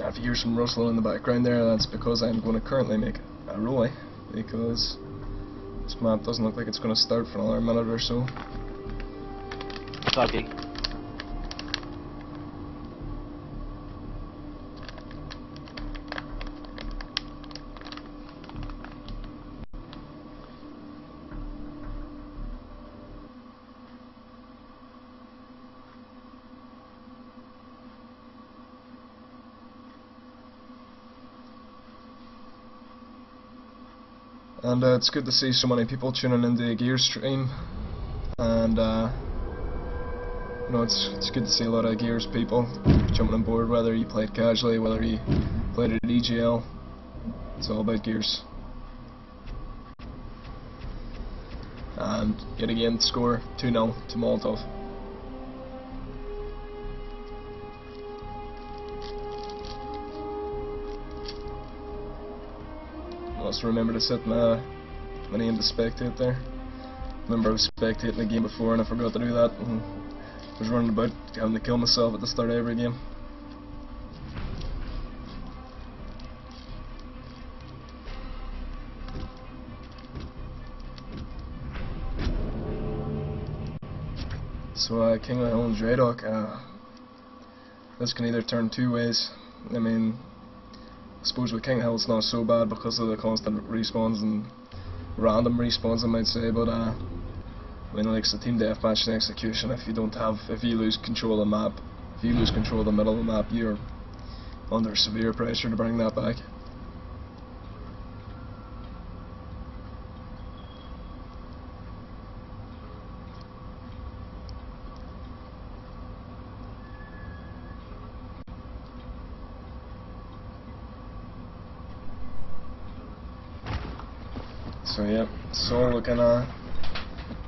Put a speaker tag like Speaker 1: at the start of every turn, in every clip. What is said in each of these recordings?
Speaker 1: If you hear some rustling in the background there, that's because I'm going to currently make a rollie, because this map doesn't look like it's going to start for another minute or so.
Speaker 2: Doggy.
Speaker 1: And it's good to see so many people tuning into the Gears stream, and you know, it's good to see a lot of Gears people jumping on board, whether you played casually, whether you played at EGL. It's all about Gears. And yet again, score 2-0 to Molotov. Also remember to set my name to spectate there. Remember I was spectating the game before and I forgot to do that, and I was running about having to kill myself at the start of every game. So King of the Hill and Dreadhawk, this can either turn two ways. I mean, I suppose with King of the Hill it's not so bad because of the constant respawns and random respawns, I might say, but when like it's a team deathmatch and execution, if you lose control of the map, if you lose control of the middle of the map, you're under severe pressure to bring that back. So yeah, it's all looking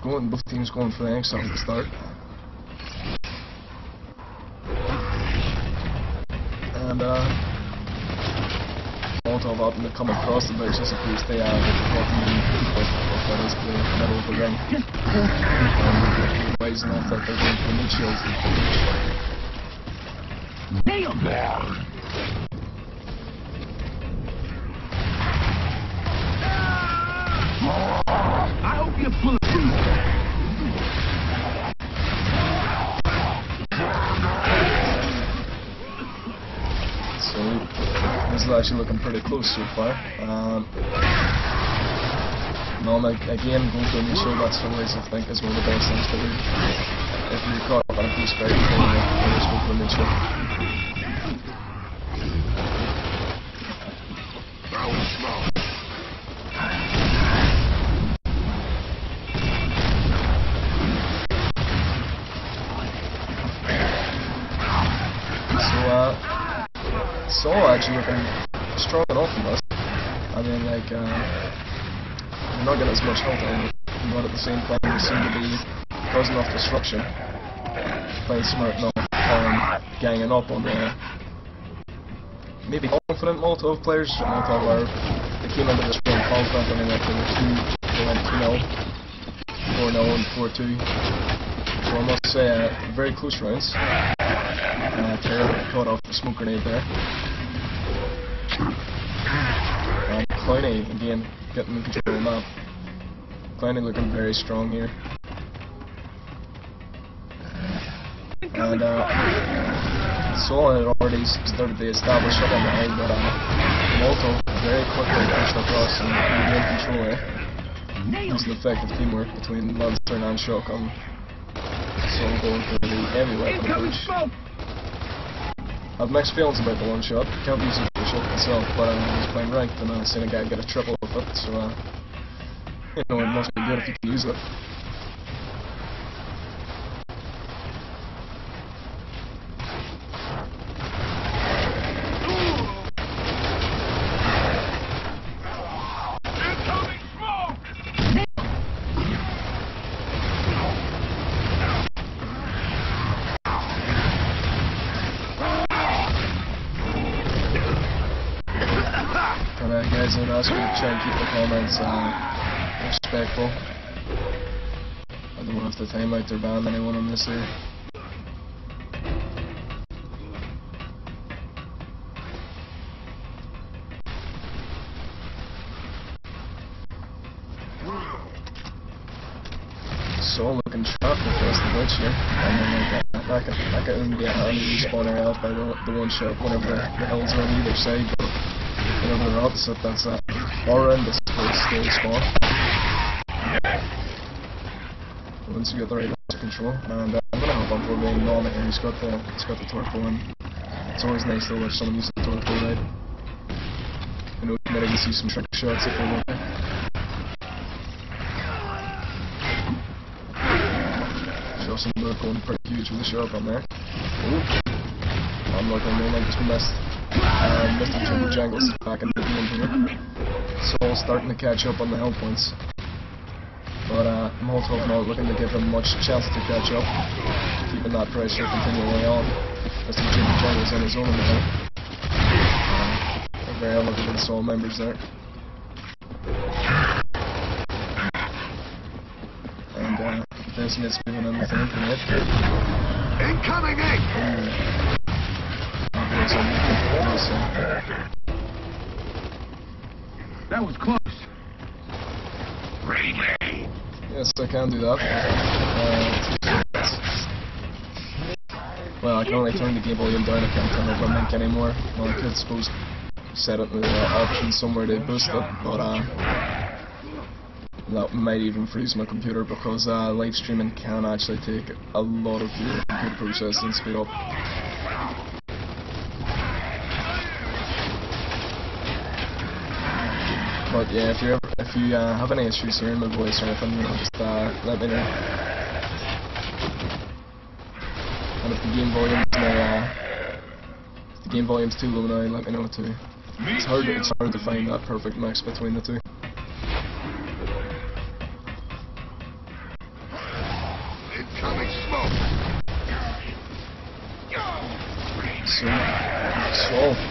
Speaker 1: both teams going for the exit at the start. And Molotov up to come across the bridge just in case they walking in that is the middle of the ring. And ways enough that they're going for the mid shields. Damn!
Speaker 3: I hope you're full of food.
Speaker 1: So this is actually looking pretty close so far. Again, going for a new show, that's always I think is one of the best things to do. If you're caught up on a piece of break, then just go for a new show. So actually looking strong enough in this. I mean, like, you're not getting as much health in it, but at the same time you seem to be causing enough disruption. Playing smart enough, ganging up on the maybe confident Molotov players. Molotov they came into this game confident, and they went 2-0, 4-0 and 4-2. So I must say, very close rounds. Terror caught off the smoke grenade there. And Clowney again getting in control of the map. Clowney looking very strong here. And Sol had already started to establish up on the hill, but Molotov very quickly pushed across and regained control there. Using effective teamwork between Lancer and Shotgun. Sol going for the heavy weapon approach. I have mixed feelings about the one shot. Can't use it for shot myself, but I was playing ranked and I seen a guy get a triple with it, so you know, it must be good if you can use it. Guys, I would ask you to try and keep the comments respectful. I don't want to have to time out or ban anyone on this here. So looking trapped across the bridge here. And then like that can get handy respawning out by the one shot whenever the hills are on either side, but whenever they're opposite, that's horrendous place to spawn. Once you get the right control, and I'm gonna hop on for being Norman here. He's got the torque going. It's always nice to watch someone use the torque go right. I know you might even see some trick shots if you're looking. Some work going pretty huge with the shot on there. Ooh. I'm looking at I just missed. Mr. Jumbo Jangles back in the game here. So starting to catch up on the health points. But Molotov not looking to give him much chance to catch up. Keeping that pressure continually on. Mr. Jumbo Jangles on his own now. Very elevated soul members there. And Desmond's moving on the thing from it.
Speaker 3: Incoming egg! That was close. Ready.
Speaker 1: Yes, I can do that. Well, I can only turn the game volume down. I can't turn it on mic anymore. Well, I could suppose set up the option somewhere to boost it, but that might even freeze my computer because live streaming can actually take a lot of your computer processing speed up. But yeah, if you have any issues hearing my voice or anything, just let me know. And if the game volume's too low now, let me know too. It's hard to find that perfect mix between the two.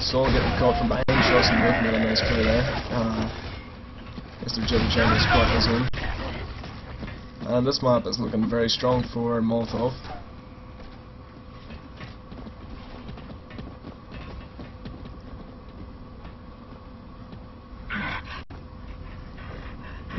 Speaker 1: So getting caught from behind, Chelsea both made a nice play there. Mr. Jibby Jangles caught his own. And this map is looking very strong for Molotov.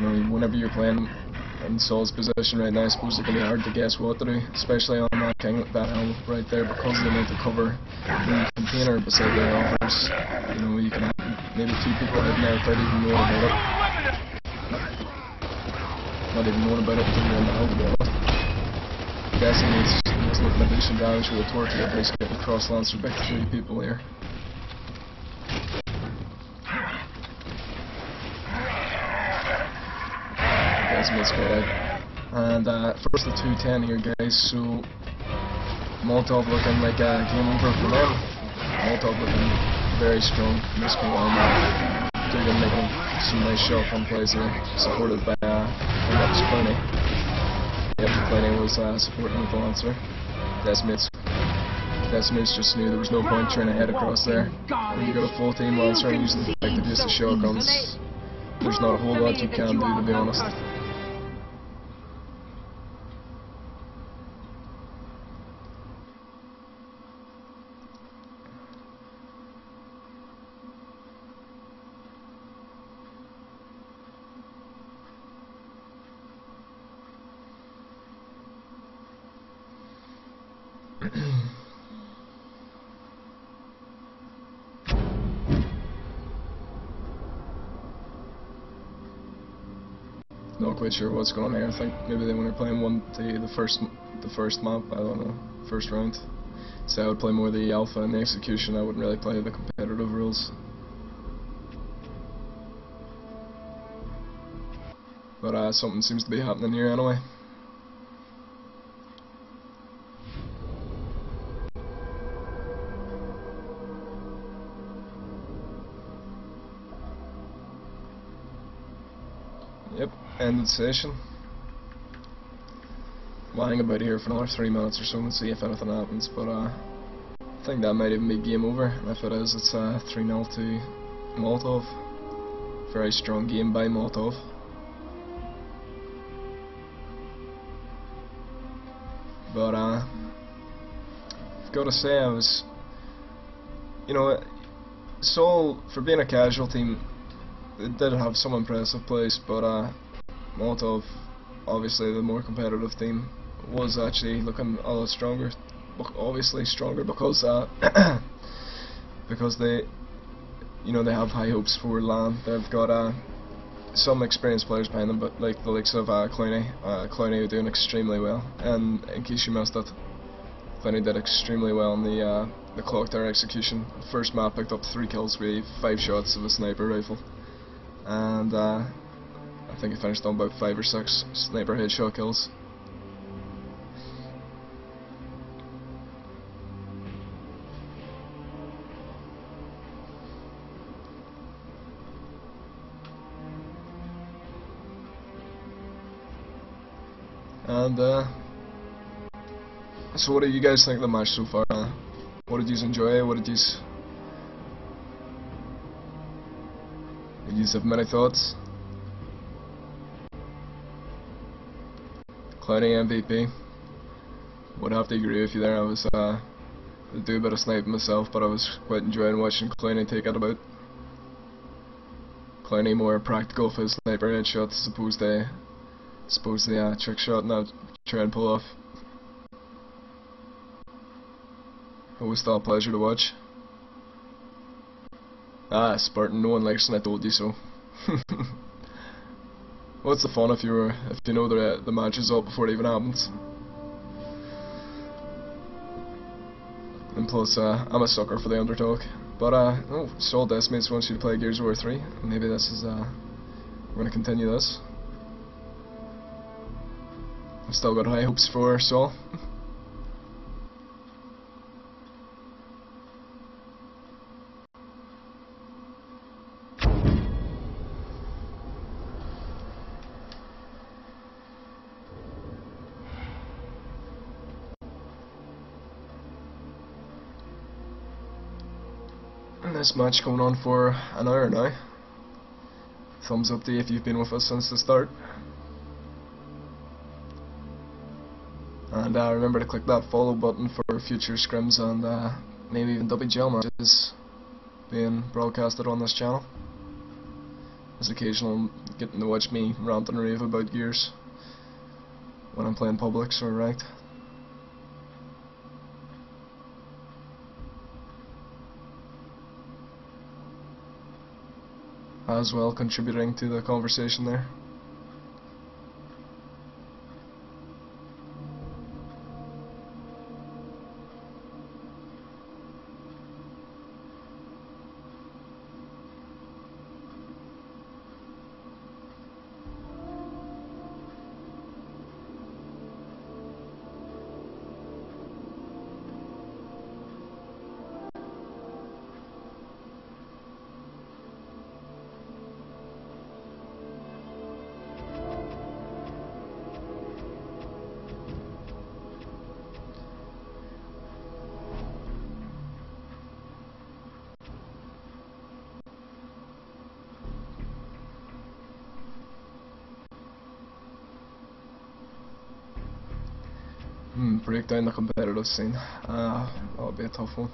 Speaker 1: You know, whenever you're playing in Saul's position right now, I suppose it can be hard to guess what to do, especially on that hill right there, because they need to cover the container beside their offers. You know, you can have maybe two people hiding there without even knowing about it. Not even knowing about it until you're on the hill, to be honest. I'm guessing he's looking to do some damage with a torch here, but he's getting cross-lanced by 3 people here. And first the 210 here, guys, so Molotov looking like a game over for them. Molotov looking very strong in this one. Dugan making some nice shotgun plays here, supported by Scrim. Yep, Scrim was supporting the Vaughanz here. Desmates just knew there was no point trying to head across there. When you got a full team Lancer and using the effective use of shotguns, there's not a whole lot you can do, to be honest. Not quite sure what's going on here. I think maybe they want to play the first map. I don't know, first round. So I would play more the alpha and the execution. I wouldn't really play the competitive rules. But something seems to be happening here anyway. Yep, ended session. We'll hang about here for another 3 minutes or so and see if anything happens, but I think that might even be game over, and if it is, it's 3-0 to Molotov. Very strong game by Molotov. But I've got to say, I was, you know, Seoul, for being a casual team, it did have some impressive plays, but Molotov obviously the more competitive team was actually looking a lot stronger. Obviously stronger because because they, you know, they have high hopes for LAN. They've got some experienced players behind them, but like the likes of Clowney are doing extremely well. And in case you missed it, Clowney did extremely well in the clock tower execution. First map picked up 3 kills with 5 shots of a sniper rifle, and I think he finished on about 5 or 6 sniper headshot kills. And so what do you guys think of the match so far? What did you enjoy? What did you have many thoughts? Clowney MVP. Would have to agree with you there. I was I do a bit of sniping myself, but I was quite enjoying watching Clowney take it about. Clowney more practical for his sniper headshots as opposed to the trick shot now try and pull off. Always thought a pleasure to watch. Spartan, no one likes and I told you so. What's the fun if you know the match is up before it even happens? And plus, I'm a sucker for the underdog. But Saul Decimates wants you to play Gears of War 3. Maybe this is we're gonna continue this. I've still got high hopes for Saul. And this match going on for an hour now. Thumbs up to you if you've been with us since the start. And remember to click that follow button for future scrims and maybe even WGL matches being broadcasted on this channel. As occasional getting to watch me rant and rave about Gears when I'm playing Publics or Ranked. As well contributing to the conversation there. Break down the competitive scene. That'll be a tough one.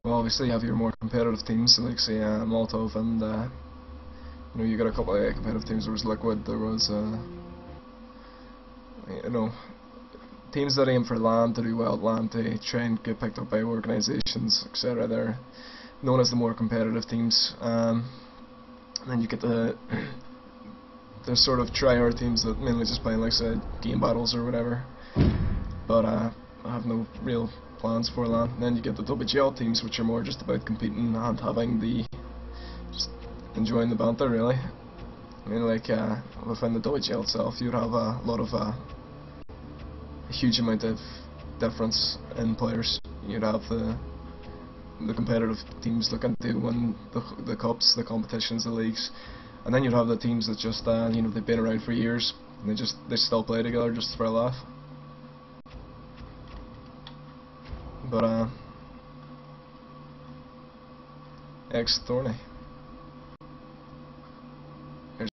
Speaker 1: Well, obviously you have your more competitive teams, like say Molotov, and you know, you got a couple of competitive teams. There was Liquid, there was you know, teams that aim for LAN, to do well at LAN, to try and get picked up by organisations, etc. They're known as the more competitive teams. And then you get the sort of try-hard teams that mainly just play like say game battles or whatever. But I have no real plans for LAN. And then you get the WGL teams, which are more just about competing and having just enjoying the banter, really. I mean, like within the WGL itself, you'd have a lot of a huge amount of difference in players. You'd have the competitive teams looking to win the cups, the competitions, the leagues, and then you'd have the teams that just you know, they've been around for years and they still play together just for a laugh. But Thorny.